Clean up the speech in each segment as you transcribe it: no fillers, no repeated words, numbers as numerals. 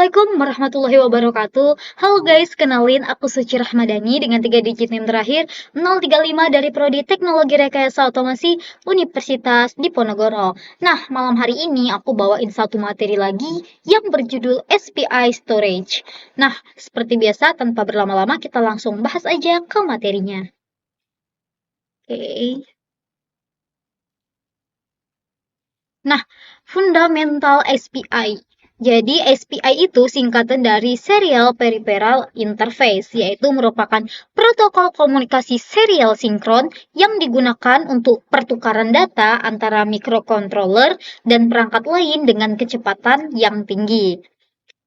Assalamualaikum warahmatullahi wabarakatuh. Halo guys, kenalin aku Suci Rahmadani dengan 3 digit NIM terakhir 035 dari Prodi Teknologi Rekayasa Otomasi Universitas Diponegoro. Nah, malam hari ini aku bawain satu materi lagi yang berjudul SPI Storage. Nah, seperti biasa tanpa berlama-lama kita langsung bahas aja ke materinya. Oke. Nah, fundamental SPI. Jadi SPI itu singkatan dari Serial Peripheral Interface, yaitu merupakan protokol komunikasi serial sinkron yang digunakan untuk pertukaran data antara microcontroller dan perangkat lain dengan kecepatan yang tinggi.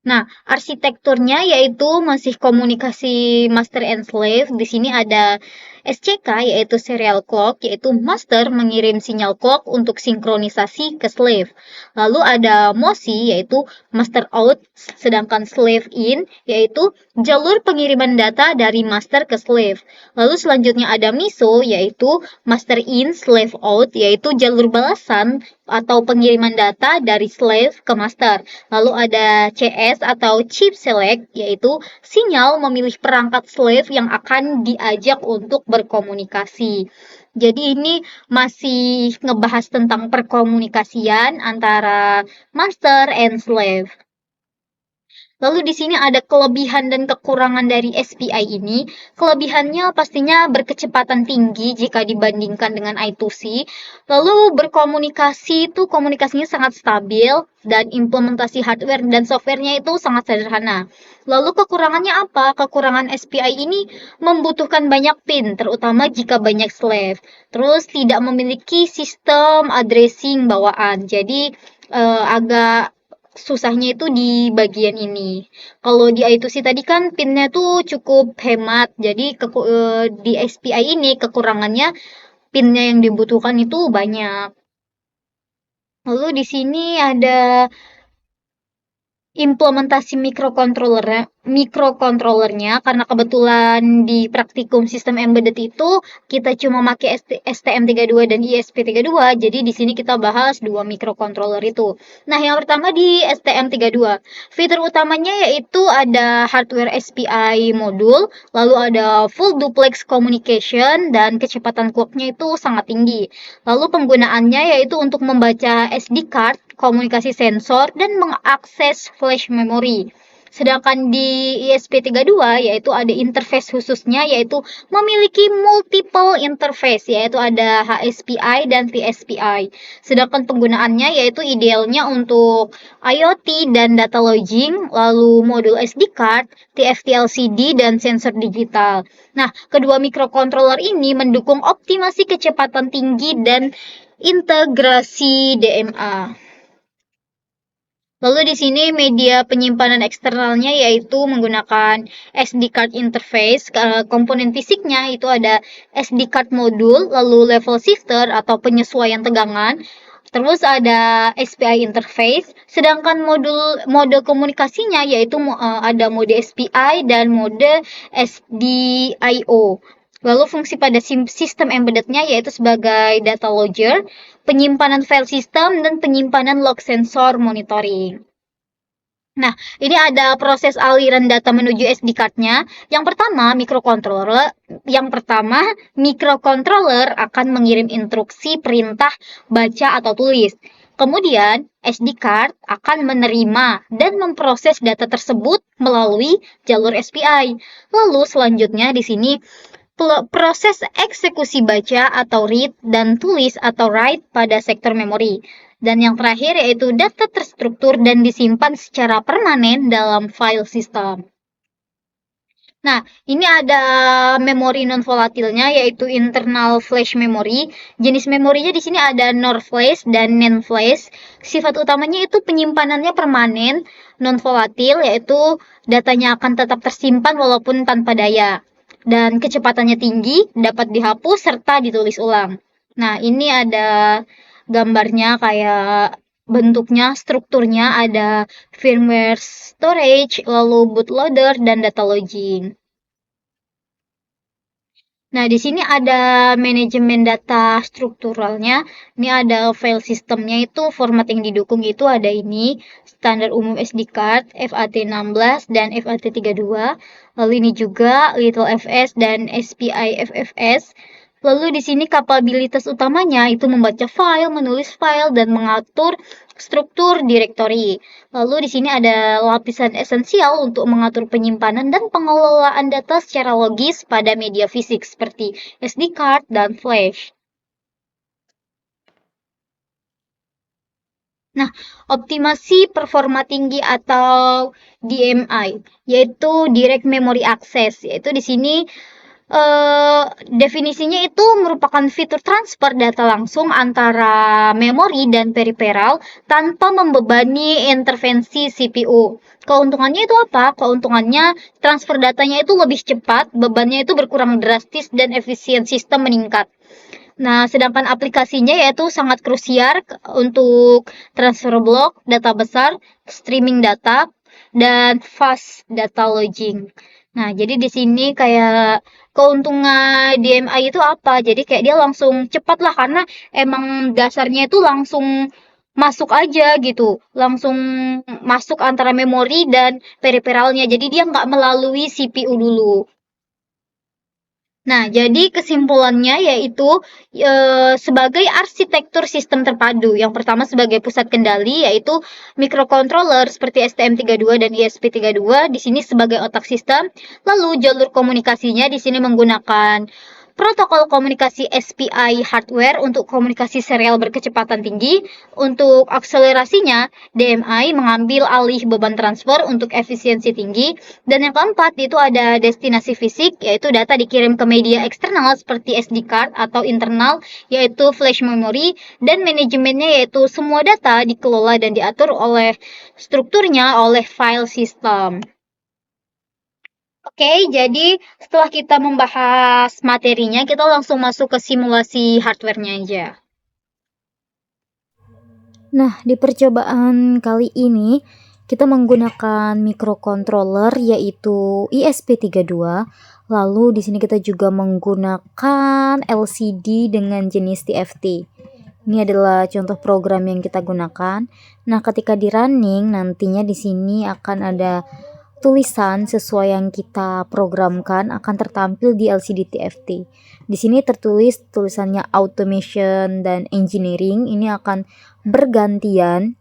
Nah, arsitekturnya yaitu masih komunikasi master and slave. Di sini ada SCK yaitu serial clock, yaitu master mengirim sinyal clock untuk sinkronisasi ke slave. Lalu ada MOSI yaitu master out, sedangkan slave in yaitu jalur pengiriman data dari master ke slave. Lalu selanjutnya ada MISO yaitu master in slave out, yaitu jalur balasan atau pengiriman data dari slave ke master. Lalu ada CS atau chip select, yaitu sinyal memilih perangkat slave yang akan diajak untuk berkomunikasi. Jadi ini masih ngebahas tentang perkomunikasian antara master and slave. Lalu di sini ada kelebihan dan kekurangan dari SPI ini. Kelebihannya pastinya berkecepatan tinggi jika dibandingkan dengan I2C. Lalu berkomunikasi itu komunikasinya sangat stabil dan implementasi hardware dan softwarenya itu sangat sederhana. Lalu kekurangannya apa? Kekurangan SPI ini membutuhkan banyak pin, terutama jika banyak slave. Terus tidak memiliki sistem addressing bawaan. Jadi agak susahnya itu di bagian ini. Kalau di I2C tadi kan pinnya tuh cukup hemat. Jadi di SPI ini kekurangannya pinnya yang dibutuhkan itu banyak. Lalu di sini ada implementasi mikrokontrollernya karena kebetulan di praktikum sistem embedded itu kita cuma pakai STM32 dan ESP32, jadi di sini kita bahas dua mikrokontroller itu. Nah, yang pertama di STM32, fitur utamanya yaitu ada hardware SPI modul, lalu ada full duplex communication dan kecepatan clocknya itu sangat tinggi. Lalu penggunaannya yaitu untuk membaca SD card, komunikasi sensor, dan mengakses flash memory. Sedangkan di ESP32 yaitu ada interface khususnya, yaitu memiliki multiple interface, yaitu ada HSPI dan VSPI. Sedangkan penggunaannya yaitu idealnya untuk IoT dan data logging, lalu modul SD card, TFT LCD, dan sensor digital. Nah, kedua mikrokontroller ini mendukung optimasi kecepatan tinggi dan integrasi DMA. Lalu di sini media penyimpanan eksternalnya yaitu menggunakan SD card interface. Komponen fisiknya itu ada SD card modul, lalu level shifter atau penyesuaian tegangan. Terus ada SPI interface, sedangkan mode komunikasinya yaitu ada mode SPI dan mode SDIO. Lalu fungsi pada sistem embeddednya yaitu sebagai data logger, penyimpanan file sistem, dan penyimpanan log sensor monitoring. Nah, ini ada proses aliran data menuju SD card-nya. Yang pertama, mikrocontroller akan mengirim instruksi perintah baca atau tulis. Kemudian, SD card akan menerima dan memproses data tersebut melalui jalur SPI. Lalu selanjutnya di sini proses eksekusi baca atau read dan tulis atau write pada sektor memori. Dan yang terakhir yaitu data terstruktur dan disimpan secara permanen dalam file sistem. Nah, ini ada memori non volatilnya yaitu internal flash memory. Jenis memorinya di sini ada NOR flash dan NAND flash. Sifat utamanya itu penyimpanannya permanen, non volatil, yaitu datanya akan tetap tersimpan walaupun tanpa daya. Dan kecepatannya tinggi, dapat dihapus serta ditulis ulang. Nah, ini ada gambarnya kayak bentuknya, strukturnya ada firmware storage, lalu bootloader, dan data logging. Nah, di sini ada manajemen data strukturalnya. Ini ada file sistemnya itu format yang didukung itu ada ini standar umum SD card FAT16 dan FAT32. Lalu ini juga Little FS dan SPI FFS. Lalu di sini kapabilitas utamanya itu membaca file, menulis file, dan mengatur struktur direktori. Lalu di sini ada lapisan esensial untuk mengatur penyimpanan dan pengelolaan data secara logis pada media fisik seperti SD card dan flash. Nah, optimasi performa tinggi atau DMI, yaitu Direct Memory Access, yaitu di sini definisinya itu merupakan fitur transfer data langsung antara memori dan periferal tanpa membebani intervensi CPU. Keuntungannya itu apa? Keuntungannya transfer datanya itu lebih cepat, bebannya itu berkurang drastis, dan efisien sistem meningkat. Nah, sedangkan aplikasinya yaitu sangat krusial untuk transfer blok, data besar, streaming data, dan fast data logging. Nah, jadi di sini kayak keuntungan DMI itu apa? Jadi kayak dia langsung cepat lah karena emang dasarnya itu langsung masuk aja gitu, langsung masuk antara memori dan periferalnya. Jadi dia nggak melalui CPU dulu. Nah, jadi kesimpulannya yaitu sebagai arsitektur sistem terpadu. Yang pertama sebagai pusat kendali yaitu microcontroller seperti STM32 dan ESP32 di sini sebagai otak sistem. Lalu jalur komunikasinya di sini menggunakan protokol komunikasi SPI hardware untuk komunikasi serial berkecepatan tinggi. Untuk akselerasinya, DMI mengambil alih beban transfer untuk efisiensi tinggi. Dan yang keempat itu ada destinasi fisik, yaitu data dikirim ke media eksternal seperti SD card atau internal, yaitu flash memory. Dan manajemennya yaitu semua data dikelola dan diatur oleh strukturnya oleh file system. Oke, jadi setelah kita membahas materinya, kita langsung masuk ke simulasi hardware-nya aja. Nah, di percobaan kali ini kita menggunakan microcontroller yaitu ESP32. Lalu di sini kita juga menggunakan LCD dengan jenis TFT. Ini adalah contoh program yang kita gunakan. Nah, ketika di running nantinya di sini akan ada tulisan sesuai yang kita programkan akan tertampil di LCD TFT. Di sini tertulis tulisannya automation dan engineering. Ini akan bergantian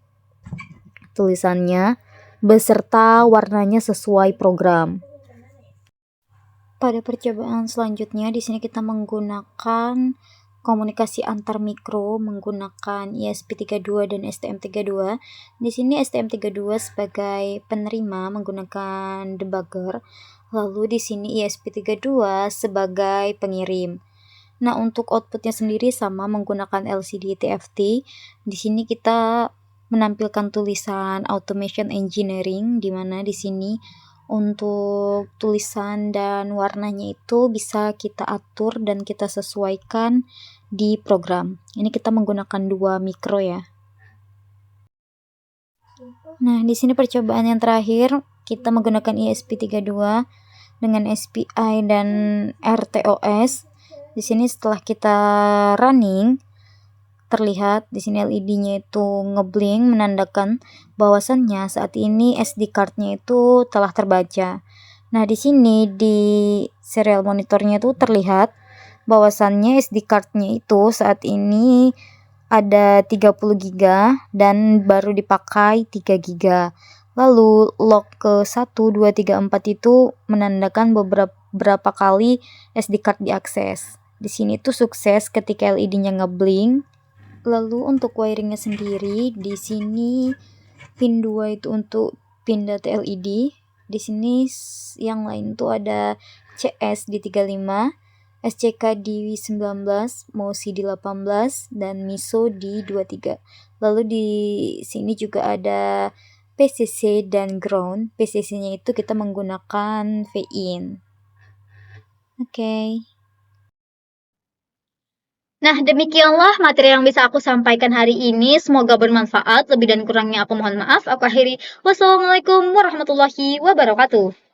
tulisannya beserta warnanya sesuai program. Pada percobaan selanjutnya di sini kita menggunakan komunikasi antar mikro menggunakan ESP32 dan STM32. Di sini STM32 sebagai penerima menggunakan debugger, lalu di sini ESP32 sebagai pengirim. Nah, untuk outputnya sendiri sama menggunakan LCD TFT. Di sini kita menampilkan tulisan automation engineering di mana di sini untuk tulisan dan warnanya itu bisa kita atur dan kita sesuaikan di program. Ini kita menggunakan 2 mikro ya. Nah, di sini percobaan yang terakhir kita menggunakan ESP32 dengan SPI dan RTOS. Di sini setelah kita running terlihat di sini LED-nya itu ngeblink menandakan bahwasannya saat ini SD card-nya itu telah terbaca. Nah, di sini di serial monitornya itu terlihat bahwasannya SD card-nya itu saat ini ada 30 GB dan baru dipakai 3 GB. Lalu log ke 1, 2, 3, 4 itu menandakan beberapa kali SD card diakses. Di sini tuh sukses ketika LED-nya ngeblink. Lalu untuk wiringnya sendiri di sini pin 2 itu untuk pin data LED. Di sini yang lain tuh ada CS di 35, SCK di 19, MOSI di 18 dan MISO di 23. Lalu di sini juga ada PCC dan ground. PCC-nya itu kita menggunakan VIN. Oke. Nah, demikianlah materi yang bisa aku sampaikan hari ini. Semoga bermanfaat. Lebih dan kurangnya aku mohon maaf. Aku akhiri. Wassalamualaikum warahmatullahi wabarakatuh.